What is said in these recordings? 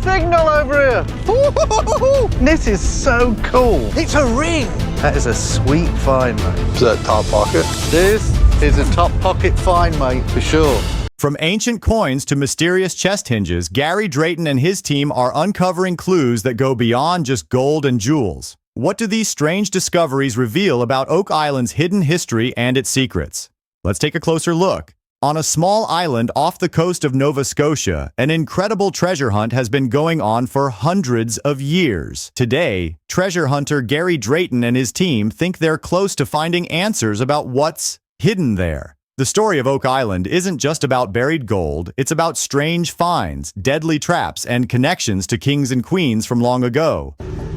signal over here. This is so cool. It's a ring. That is a sweet find, mate. Is that top pocket? This is a top pocket find, mate, for sure. From ancient coins to mysterious chest hinges, Gary Drayton and his team are uncovering clues that go beyond just gold and jewels. What do these strange discoveries reveal about Oak Island's hidden history and its secrets? Let's take a closer look. On a small island off the coast of Nova Scotia, an incredible treasure hunt has been going on for hundreds of years. Today, treasure hunter Gary Drayton and his team think they're close to finding answers about what's hidden there. The story of Oak Island isn't just about buried gold, it's about strange finds, deadly traps, and connections to kings and queens from long ago.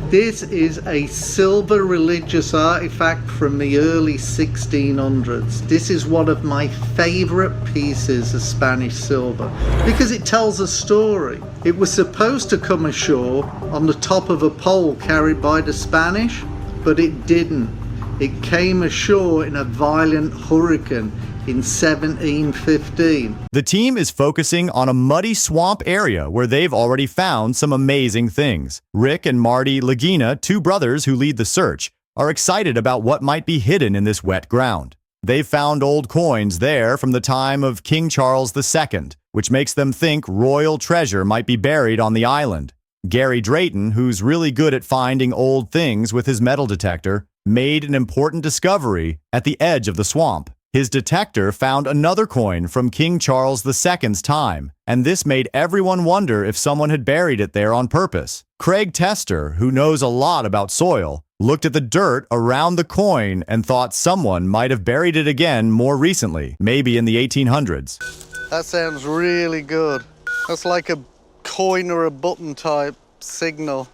This is a silver religious artifact from the early 1600s. This is one of my favorite pieces of Spanish silver because it tells a story. It was supposed to come ashore on the top of a pole carried by the Spanish, but it didn't. It came ashore in a violent hurricane in 1715. The team is focusing on a muddy swamp area where they've already found some amazing things. Rick and Marty Lagina, two brothers who lead the search, are excited about what might be hidden in this wet ground. They've found old coins there from the time of King Charles II, which makes them think royal treasure might be buried on the island. Gary Drayton, who's really good at finding old things with his metal detector, made an important discovery at the edge of the swamp. His detector found another coin from King Charles II's time, and this made everyone wonder if someone had buried it there on purpose. Craig Tester, who knows a lot about soil, looked at the dirt around the coin and thought someone might have buried it again more recently, maybe in the 1800s. That sounds really good. That's like a coin or a button type signal.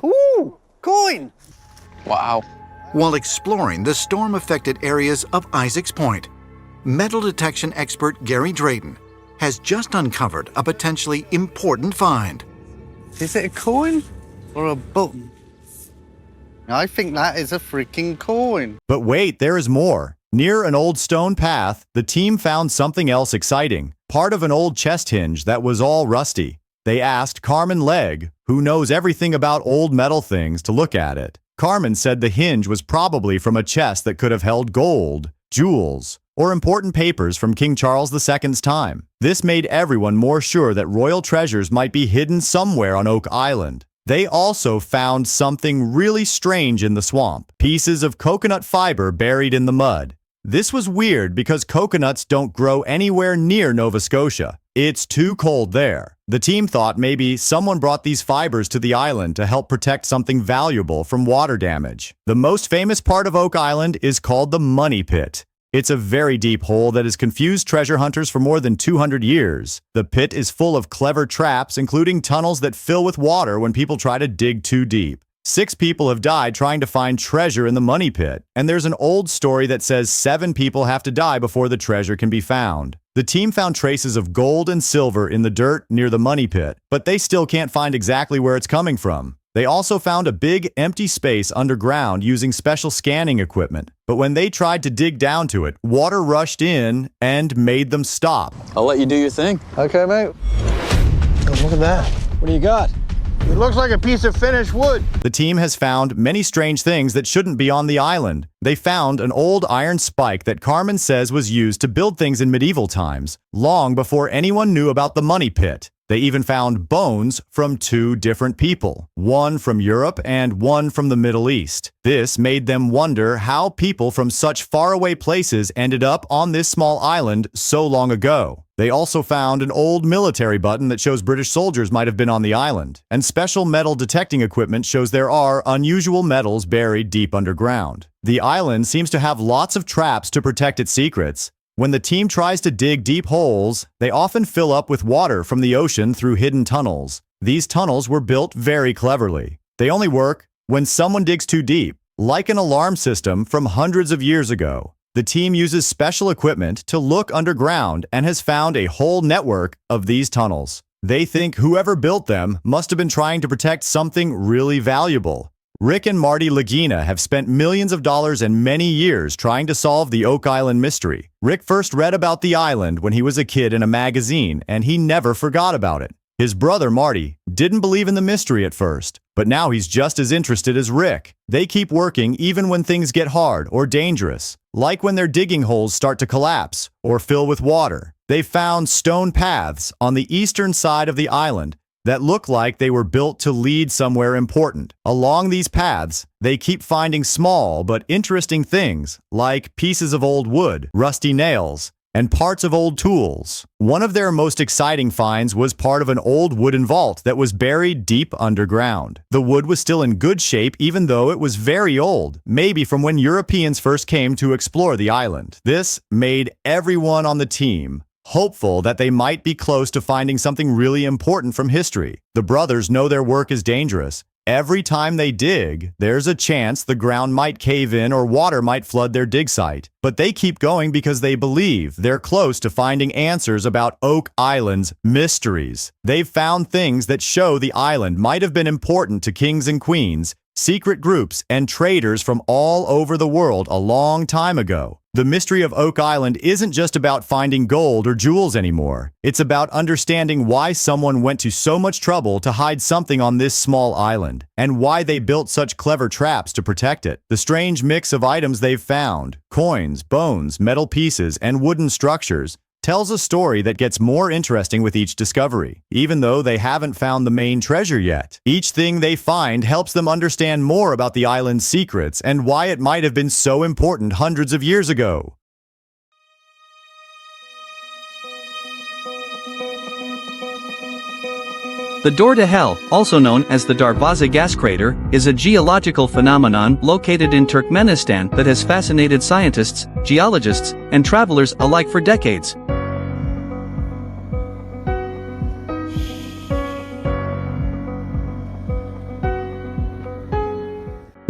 Ooh, coin. Wow. While exploring the storm-affected areas of Isaacs Point, metal detection expert Gary Drayton has just uncovered a potentially important find. Is it a coin or a button? I think that is a freaking coin. But wait, there is more. Near an old stone path, the team found something else exciting, part of an old chest hinge that was all rusty. They asked Carmen Legg, who knows everything about old metal things, to look at it. Carmen said the hinge was probably from a chest that could have held gold, jewels, or important papers from King Charles II's time. This made everyone more sure that royal treasures might be hidden somewhere on Oak Island. They also found something really strange in the swamp, pieces of coconut fiber buried in the mud. This was weird because coconuts don't grow anywhere near Nova Scotia. It's too cold there. The team thought maybe someone brought these fibers to the island to help protect something valuable from water damage. The most famous part of Oak Island is called the Money Pit. It's a very deep hole that has confused treasure hunters for more than 200 years. The pit is full of clever traps, including tunnels that fill with water when people try to dig too deep. 6 people have died trying to find treasure in the Money Pit, and there's an old story that says 7 people have to die before the treasure can be found. The team found traces of gold and silver in the dirt near the Money Pit, but they still can't find exactly where it's coming from. They also found a big, empty space underground using special scanning equipment, but when they tried to dig down to it, water rushed in and made them stop. I'll let you do your thing. Okay, mate. Oh, look at that. What do you got? It looks like a piece of finished wood. The team has found many strange things that shouldn't be on the island. They found an old iron spike that Carmen says was used to build things in medieval times, long before anyone knew about the Money Pit. They even found bones from 2 different people, one from Europe and one from the Middle East. This made them wonder how people from such faraway places ended up on this small island so long ago. They also found an old military button that shows British soldiers might have been on the island, and special metal detecting equipment shows there are unusual metals buried deep underground. The island seems to have lots of traps to protect its secrets. When the team tries to dig deep holes, they often fill up with water from the ocean through hidden tunnels. These tunnels were built very cleverly. They only work when someone digs too deep, like an alarm system from hundreds of years ago. The team uses special equipment to look underground and has found a whole network of these tunnels. They think whoever built them must have been trying to protect something really valuable. Rick and Marty Lagina have spent millions of dollars and many years trying to solve the Oak Island mystery. Rick first read about the island when he was a kid in a magazine, and he never forgot about it. His brother Marty didn't believe in the mystery at first, but now he's just as interested as Rick. They keep working even when things get hard or dangerous, like when their digging holes start to collapse or fill with water. They found stone paths on the eastern side of the island that look like they were built to lead somewhere important. Along these paths, they keep finding small but interesting things like pieces of old wood, rusty nails, and parts of old tools. One of their most exciting finds was part of an old wooden vault that was buried deep underground. The wood was still in good shape even though it was very old, maybe from when Europeans first came to explore the island. This made everyone on the team hopeful that they might be close to finding something really important from history. The brothers know their work is dangerous. Every time they dig, there's a chance the ground might cave in or water might flood their dig site. But they keep going because they believe they're close to finding answers about Oak Island's mysteries. They've found things that show the island might have been important to kings and queens, secret groups, and traders from all over the world a long time ago. The mystery of Oak Island isn't just about finding gold or jewels anymore. It's about understanding why someone went to so much trouble to hide something on this small island, and why they built such clever traps to protect it. The strange mix of items they've found, coins, bones, metal pieces, and wooden structures, tells a story that gets more interesting with each discovery, even though they haven't found the main treasure yet. Each thing they find helps them understand more about the island's secrets and why it might have been so important hundreds of years ago. The door to hell, also known as the Darvaza gas crater, is a geological phenomenon located in Turkmenistan that has fascinated scientists, geologists, and travelers alike for decades.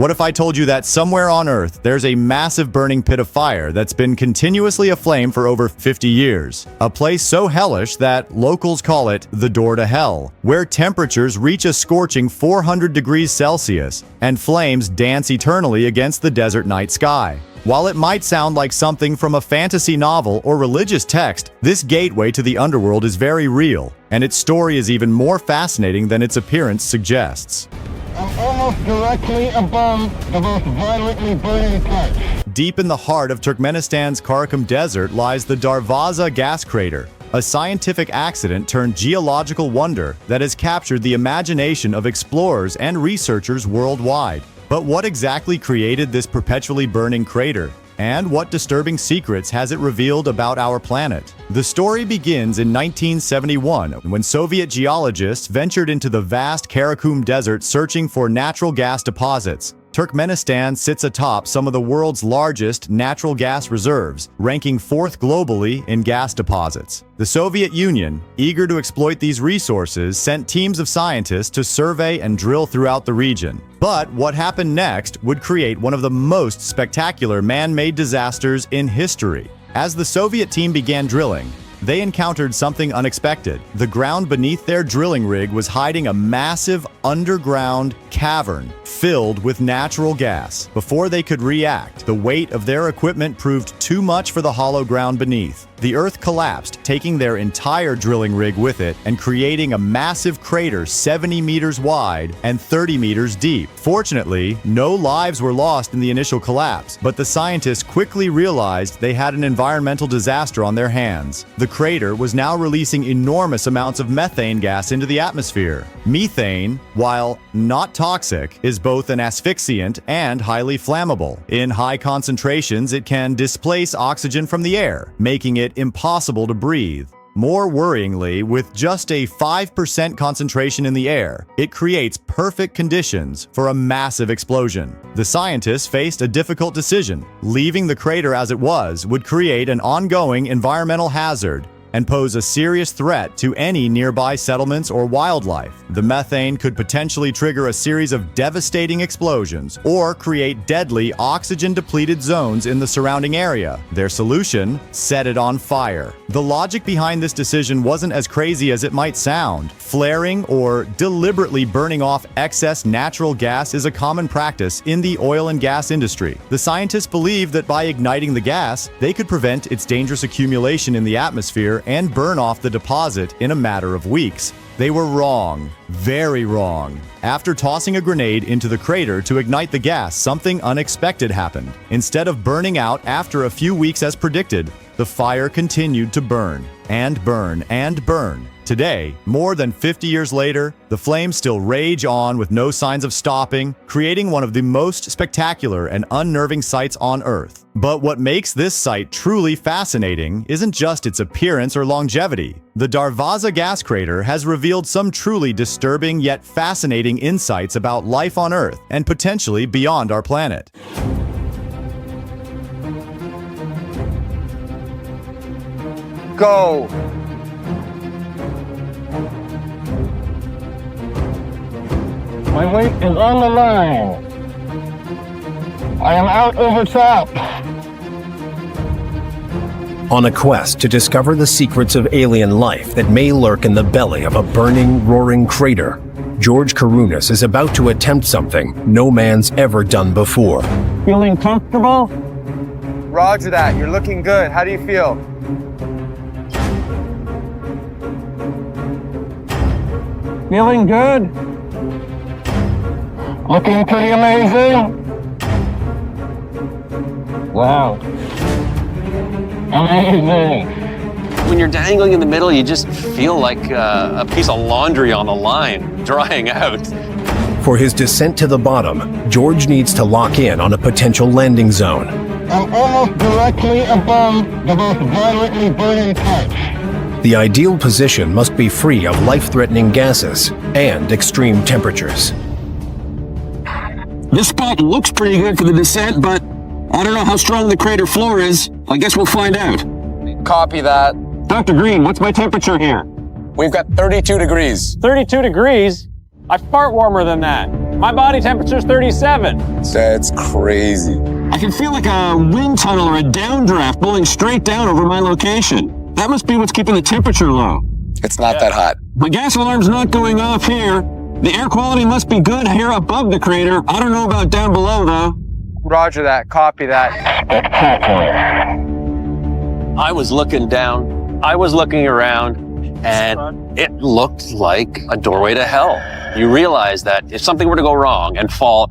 What if I told you that somewhere on Earth there's a massive burning pit of fire that's been continuously aflame for over 50 years? A place so hellish that locals call it the door to hell, where temperatures reach a scorching 400 degrees Celsius and flames dance eternally against the desert night sky. While it might sound like something from a fantasy novel or religious text, this gateway to the underworld is very real, and its story is even more fascinating than its appearance suggests. I'm almost directly above the most violently burning pit. Deep in the heart of Turkmenistan's Karakum Desert lies the Darvaza gas crater, a scientific accident turned geological wonder that has captured the imagination of explorers and researchers worldwide. But what exactly created this perpetually burning crater? And what disturbing secrets has it revealed about our planet? The story begins in 1971 when Soviet geologists ventured into the vast Karakum Desert searching for natural gas deposits. Turkmenistan sits atop some of the world's largest natural gas reserves, ranking 4th globally in gas deposits. The Soviet Union, eager to exploit these resources, sent teams of scientists to survey and drill throughout the region. But what happened next would create one of the most spectacular man-made disasters in history. As the Soviet team began drilling, they encountered something unexpected. The ground beneath their drilling rig was hiding a massive underground cavern filled with natural gas. Before they could react, the weight of their equipment proved too much for the hollow ground beneath. The earth collapsed, taking their entire drilling rig with it and creating a massive crater 70 meters wide and 30 meters deep. Fortunately, no lives were lost in the initial collapse, but the scientists quickly realized they had an environmental disaster on their hands. The crater was now releasing enormous amounts of methane gas into the atmosphere. Methane, while not toxic, is both an asphyxiant and highly flammable. In high concentrations, it can displace oxygen from the air, making it impossible to breathe. More worryingly, with just a 5% concentration in the air, it creates perfect conditions for a massive explosion. The scientists faced a difficult decision. Leaving the crater as it was would create an ongoing environmental hazard and pose a serious threat to any nearby settlements or wildlife. The methane could potentially trigger a series of devastating explosions or create deadly oxygen-depleted zones in the surrounding area. Their solution? Set it on fire. The logic behind this decision wasn't as crazy as it might sound. Flaring or deliberately burning off excess natural gas is a common practice in the oil and gas industry. The scientists believed that by igniting the gas, they could prevent its dangerous accumulation in the atmosphere and burn off the deposit in a matter of weeks. They were wrong, very wrong. After tossing a grenade into the crater to ignite the gas, something unexpected happened. Instead of burning out after a few weeks as predicted, the fire continued to burn and burn and burn. Today, more than 50 years later, the flames still rage on with no signs of stopping, creating one of the most spectacular and unnerving sights on Earth. But what makes this site truly fascinating isn't just its appearance or longevity. The Darvaza gas crater has revealed some truly disturbing yet fascinating insights about life on Earth and potentially beyond our planet. Go! My weight is on the line. I am out over top. On a quest to discover the secrets of alien life that may lurk in the belly of a burning, roaring crater, George Karunis is about to attempt something no man's ever done before. Feeling comfortable? Roger that. You're looking good. How do you feel? Feeling good? Looking pretty amazing? Wow. Amazing. When you're dangling in the middle, you just feel like a piece of laundry on the line, drying out. For his descent to the bottom, George needs to lock in on a potential landing zone. I'm almost directly above the most violently burning parts. The ideal position must be free of life-threatening gases and extreme temperatures. This spot looks pretty good for the descent, but I don't know how strong the crater floor is. I guess we'll find out. Copy that. Dr. Green, what's my temperature here? We've got 32 degrees. 32 degrees? I fart warmer than that. My body temperature's 37. That's crazy. I can feel like a wind tunnel or a downdraft blowing straight down over my location. That must be what's keeping the temperature low. It's not that hot. My gas alarm's not going off here. The air quality must be good here above the crater. I don't know about down below, though. Roger that. Copy that. I was looking down, I was looking around, and it looked like a doorway to hell. You realize that if something were to go wrong and fall,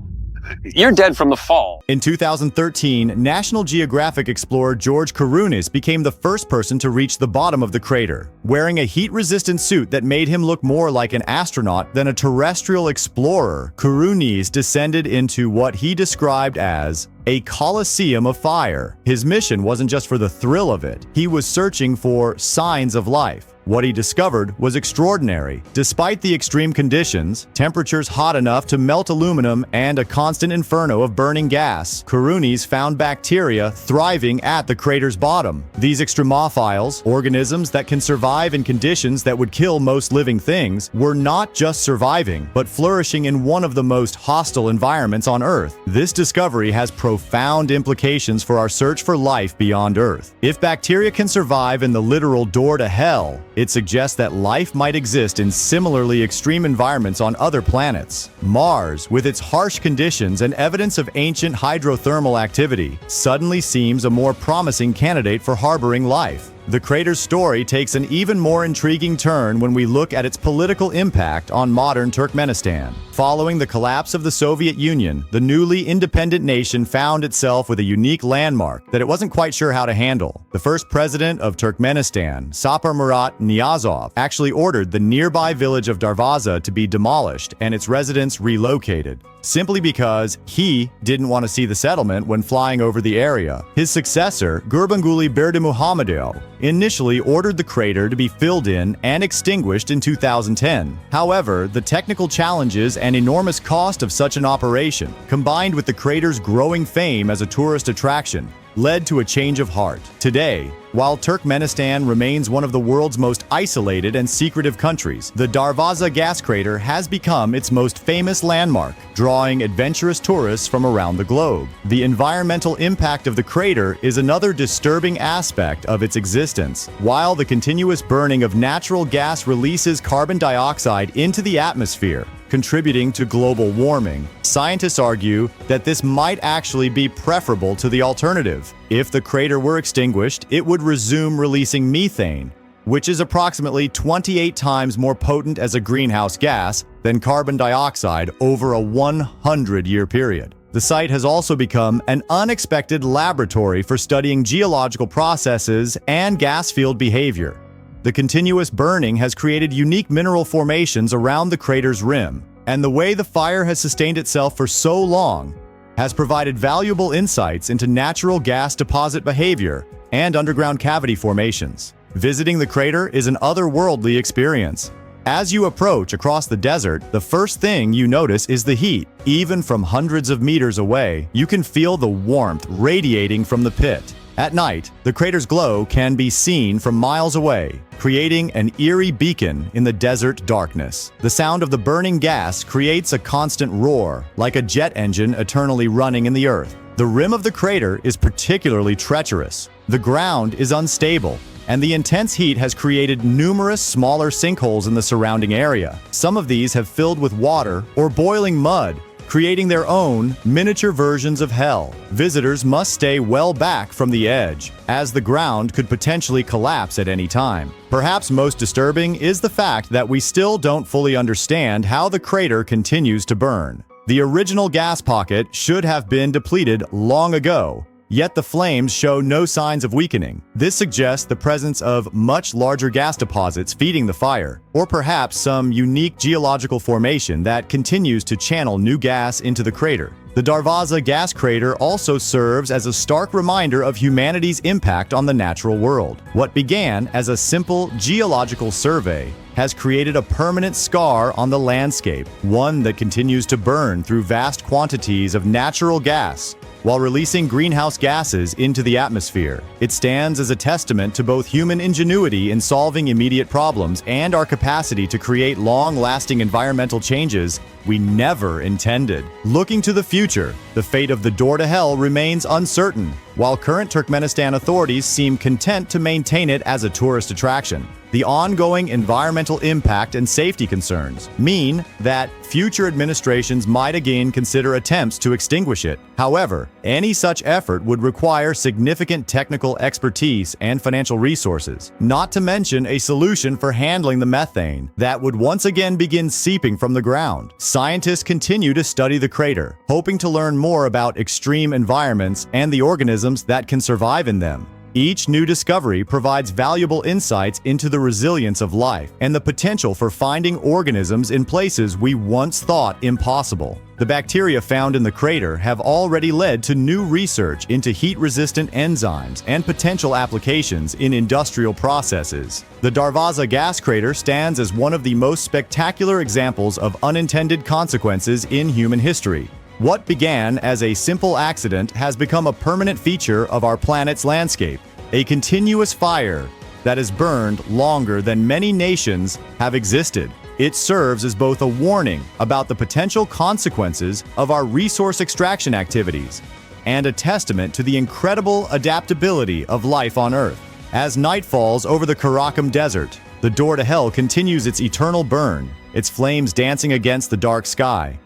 you're dead from the fall. In 2013, National Geographic explorer George Karunis became the first person to reach the bottom of the crater. Wearing a heat-resistant suit that made him look more like an astronaut than a terrestrial explorer, Karunis descended into what he described as a coliseum of fire. His mission wasn't just for the thrill of it. He was searching for signs of life. What he discovered was extraordinary. Despite the extreme conditions, temperatures hot enough to melt aluminum and a constant inferno of burning gas, Karunis found bacteria thriving at the crater's bottom. These extremophiles, organisms that can survive in conditions that would kill most living things, were not just surviving, but flourishing in one of the most hostile environments on Earth. This discovery has profound implications for our search for life beyond Earth. If bacteria can survive in the literal door to hell, it suggests that life might exist in similarly extreme environments on other planets. Mars, with its harsh conditions and evidence of ancient hydrothermal activity, suddenly seems a more promising candidate for harboring life. The crater's story takes an even more intriguing turn when we look at its political impact on modern Turkmenistan. Following the collapse of the Soviet Union, the newly independent nation found itself with a unique landmark that it wasn't quite sure how to handle. The first president of Turkmenistan, Sapar Murat Niyazov, actually ordered the nearby village of Darvaza to be demolished and its residents relocated, simply because he didn't want to see the settlement when flying over the area. His successor, Gurbanguly Berdimuhamedow, initially ordered the crater to be filled in and extinguished in 2010. However, the technical challenges and enormous cost of such an operation, combined with the crater's growing fame as a tourist attraction, led to a change of heart. Today, while Turkmenistan remains one of the world's most isolated and secretive countries, the Darvaza gas crater has become its most famous landmark, drawing adventurous tourists from around the globe. The environmental impact of the crater is another disturbing aspect of its existence. While the continuous burning of natural gas releases carbon dioxide into the atmosphere, contributing to global warming, scientists argue that this might actually be preferable to the alternative. If the crater were extinguished, it would resume releasing methane, which is approximately 28 times more potent as a greenhouse gas than carbon dioxide over a 100-year period. The site has also become an unexpected laboratory for studying geological processes and gas field behavior. The continuous burning has created unique mineral formations around the crater's rim, and the way the fire has sustained itself for so long has provided valuable insights into natural gas deposit behavior and underground cavity formations. Visiting the crater is an otherworldly experience. As you approach across the desert, the first thing you notice is the heat. Even from hundreds of meters away, you can feel the warmth radiating from the pit. At night, the crater's glow can be seen from miles away, creating an eerie beacon in the desert darkness. The sound of the burning gas creates a constant roar, like a jet engine eternally running in the earth. The rim of the crater is particularly treacherous. The ground is unstable, and the intense heat has created numerous smaller sinkholes in the surrounding area. Some of these have filled with water or boiling mud, creating their own miniature versions of hell. Visitors must stay well back from the edge, as the ground could potentially collapse at any time. Perhaps most disturbing is the fact that we still don't fully understand how the crater continues to burn. The original gas pocket should have been depleted long ago, yet the flames show no signs of weakening. This suggests the presence of much larger gas deposits feeding the fire, or perhaps some unique geological formation that continues to channel new gas into the crater. The Darvaza gas crater also serves as a stark reminder of humanity's impact on the natural world. What began as a simple geological survey has created a permanent scar on the landscape, one that continues to burn through vast quantities of natural gas while releasing greenhouse gases into the atmosphere. It stands as a testament to both human ingenuity in solving immediate problems and our capacity to create long-lasting environmental changes we never intended. Looking to the future, the fate of the door to hell remains uncertain, while current Turkmenistan authorities seem content to maintain it as a tourist attraction. The ongoing environmental impact and safety concerns mean that future administrations might again consider attempts to extinguish it. However, any such effort would require significant technical expertise and financial resources, not to mention a solution for handling the methane that would once again begin seeping from the ground. Scientists continue to study the crater, hoping to learn more about extreme environments and the organisms that can survive in them. Each new discovery provides valuable insights into the resilience of life and the potential for finding organisms in places we once thought impossible. The bacteria found in the crater have already led to new research into heat-resistant enzymes and potential applications in industrial processes. The Darvaza gas crater stands as one of the most spectacular examples of unintended consequences in human history. What began as a simple accident has become a permanent feature of our planet's landscape, a continuous fire that has burned longer than many nations have existed. It serves as both a warning about the potential consequences of our resource extraction activities and a testament to the incredible adaptability of life on Earth. As night falls over the Karakum Desert, the door to hell continues its eternal burn, its flames dancing against the dark sky,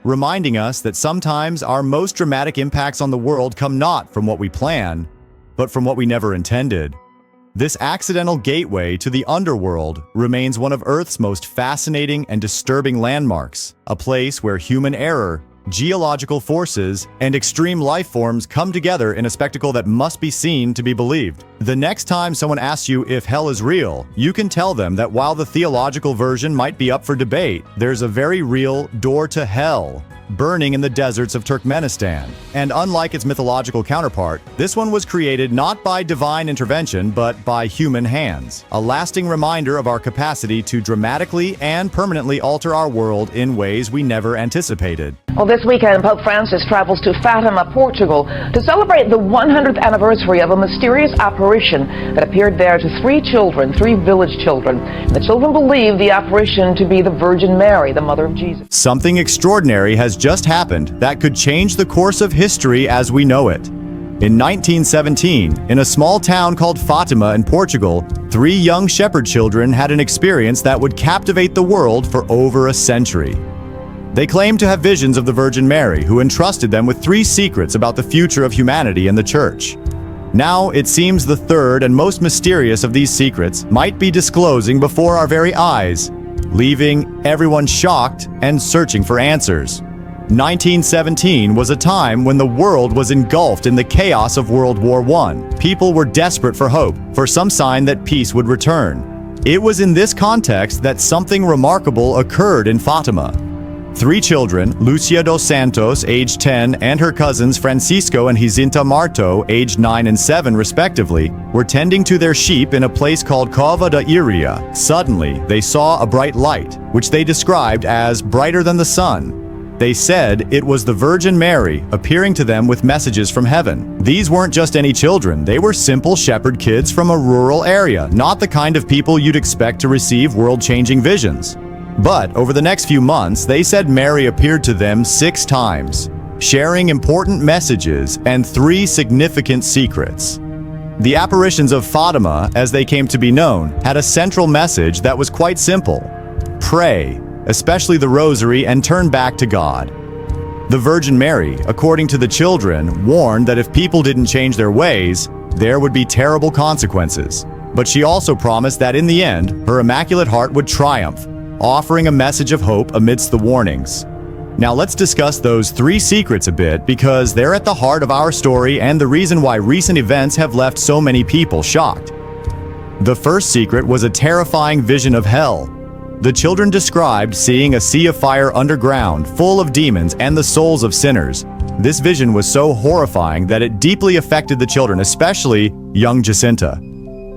reminding us that sometimes our most dramatic impacts on the world come not from what we plan, but from what we never intended. This accidental gateway to the underworld remains one of Earth's most fascinating and disturbing landmarks, a place where human error, geological forces, and extreme life forms come together in a spectacle that must be seen to be believed. The next time someone asks you if hell is real, you can tell them that while the theological version might be up for debate, there's a very real door to hell burning in the deserts of Turkmenistan. And unlike its mythological counterpart, this one was created not by divine intervention, but by human hands, a lasting reminder of our capacity to dramatically and permanently alter our world in ways we never anticipated. Well, this weekend, Pope Francis travels to Fatima, Portugal, to celebrate the 100th anniversary of a mysterious apparition that appeared there to three village children. The children believe the apparition to be the Virgin Mary, the mother of Jesus. Something extraordinary has just happened that could change the course of history as we know it. In 1917, in a small town called Fatima in Portugal, three young shepherd children had an experience that would captivate the world for over a century. They claimed to have visions of the Virgin Mary, who entrusted them with three secrets about the future of humanity and the Church. Now, it seems the third and most mysterious of these secrets might be disclosing before our very eyes, leaving everyone shocked and searching for answers. 1917 was a time when the world was engulfed in the chaos of World War I. People were desperate for hope, for some sign that peace would return. It was in this context that something remarkable occurred in Fatima. 3 children, Lucia dos Santos, age 10, and her cousins Francisco and Jacinta Marto, age 9 and 7 respectively, were tending to their sheep in a place called Cova da Iria. Suddenly, they saw a bright light, which they described as brighter than the sun. They said it was the Virgin Mary appearing to them with messages from heaven. These weren't just any children, they were simple shepherd kids from a rural area, not the kind of people you'd expect to receive world-changing visions. But over the next few months, they said Mary appeared to them 6 times, sharing important messages and 3 significant secrets. The apparitions of Fatima, as they came to be known, had a central message that was quite simple. Pray, especially the rosary, and turn back to God. The Virgin Mary, according to the children, warned that if people didn't change their ways, there would be terrible consequences. But she also promised that in the end, her Immaculate Heart would triumph, offering a message of hope amidst the warnings. Now let's discuss those 3 secrets a bit, because they're at the heart of our story and the reason why recent events have left so many people shocked. The first secret was a terrifying vision of hell. The children described seeing a sea of fire underground, full of demons and the souls of sinners. This vision was so horrifying that it deeply affected the children, especially young Jacinta.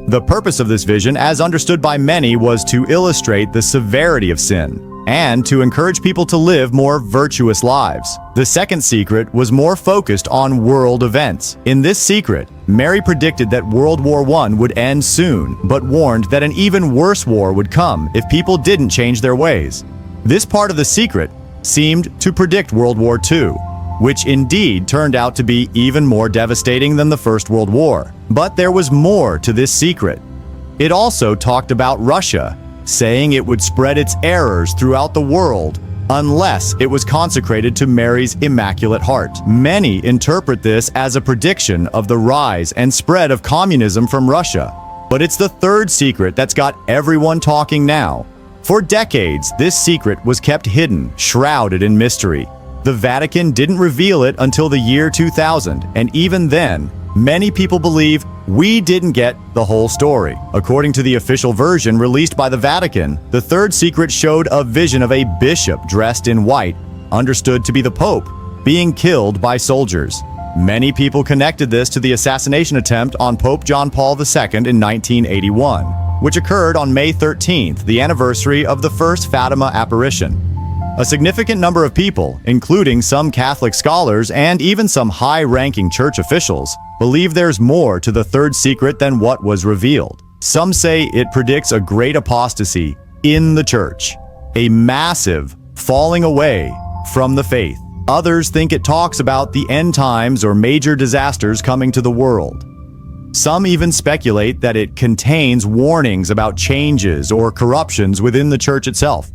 The purpose of this vision, as understood by many, was to illustrate the severity of sin and to encourage people to live more virtuous lives. The second secret was more focused on world events. In this secret, Mary predicted that World War I would end soon, but warned that an even worse war would come if people didn't change their ways. This part of the secret seemed to predict World War II, which indeed turned out to be even more devastating than the First World War. But there was more to this secret. It also talked about Russia, saying it would spread its errors throughout the world unless it was consecrated to Mary's Immaculate Heart. Many interpret this as a prediction of the rise and spread of communism from Russia. But it's the third secret that's got everyone talking now. For decades, this secret was kept hidden, shrouded in mystery. The Vatican didn't reveal it until the year 2000, and even then, many people believe we didn't get the whole story. According to the official version released by the Vatican, the third secret showed a vision of a bishop dressed in white, understood to be the Pope, being killed by soldiers. Many people connected this to the assassination attempt on Pope John Paul II in 1981, which occurred on May 13th, the anniversary of the first Fatima apparition. A significant number of people, including some Catholic scholars and even some high-ranking church officials, believe there's more to the third secret than what was revealed. Some say it predicts a great apostasy in the church, a massive falling away from the faith. Others think it talks about the end times or major disasters coming to the world. Some even speculate that it contains warnings about changes or corruptions within the church itself.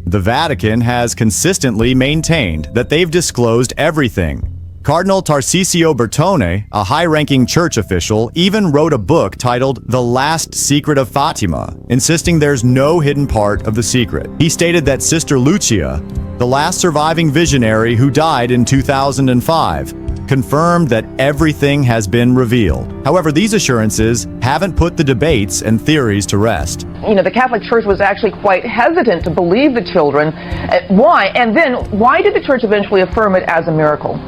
The Vatican has consistently maintained that they've disclosed everything. Cardinal Tarcisio Bertone, a high-ranking church official, even wrote a book titled The Last Secret of Fatima, insisting there's no hidden part of the secret. He stated that Sister Lucia, the last surviving visionary who died in 2005, confirmed that everything has been revealed. However, these assurances haven't put the debates and theories to rest. You know, the Catholic Church was actually quite hesitant to believe the children. Why? And then, why did the Church eventually affirm it as a miracle?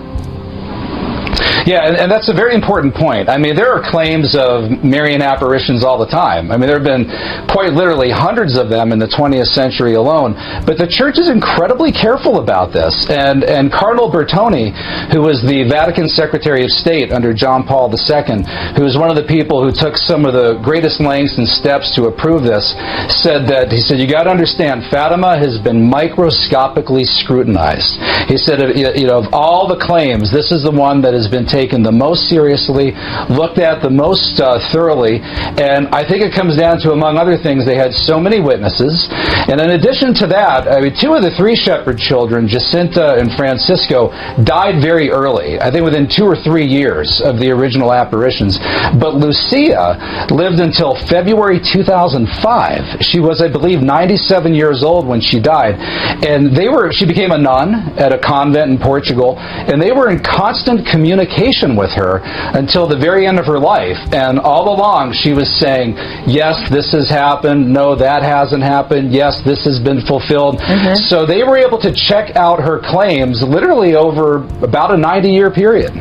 Yeah, and that's a very important point. I mean, there are claims of Marian apparitions all the time. I mean, there have been quite literally hundreds of them in the 20th century alone. But the Church is incredibly careful about this. And Cardinal Bertone, who was the Vatican Secretary of State under John Paul II, who was one of the people who took some of the greatest lengths and steps to approve this, said, you got to understand, Fatima has been microscopically scrutinized. He said, of all the claims, this is the one that has been taken taken the most seriously, looked at the most thoroughly, and I think it comes down to, among other things, they had so many witnesses, and in addition to that, I mean, 2 of the 3 shepherd children, Jacinta and Francisco, died very early, I think within 2 or 3 years of the original apparitions, but Lucia lived until February 2005. She was, I believe, 97 years old when she died, and she became a nun at a convent in Portugal, and they were in constant communication with her until the very end of her life, and all along she was saying, yes, this has happened, no, that hasn't happened, yes, this has been fulfilled. So they were able to check out her claims literally over about a 90-year period.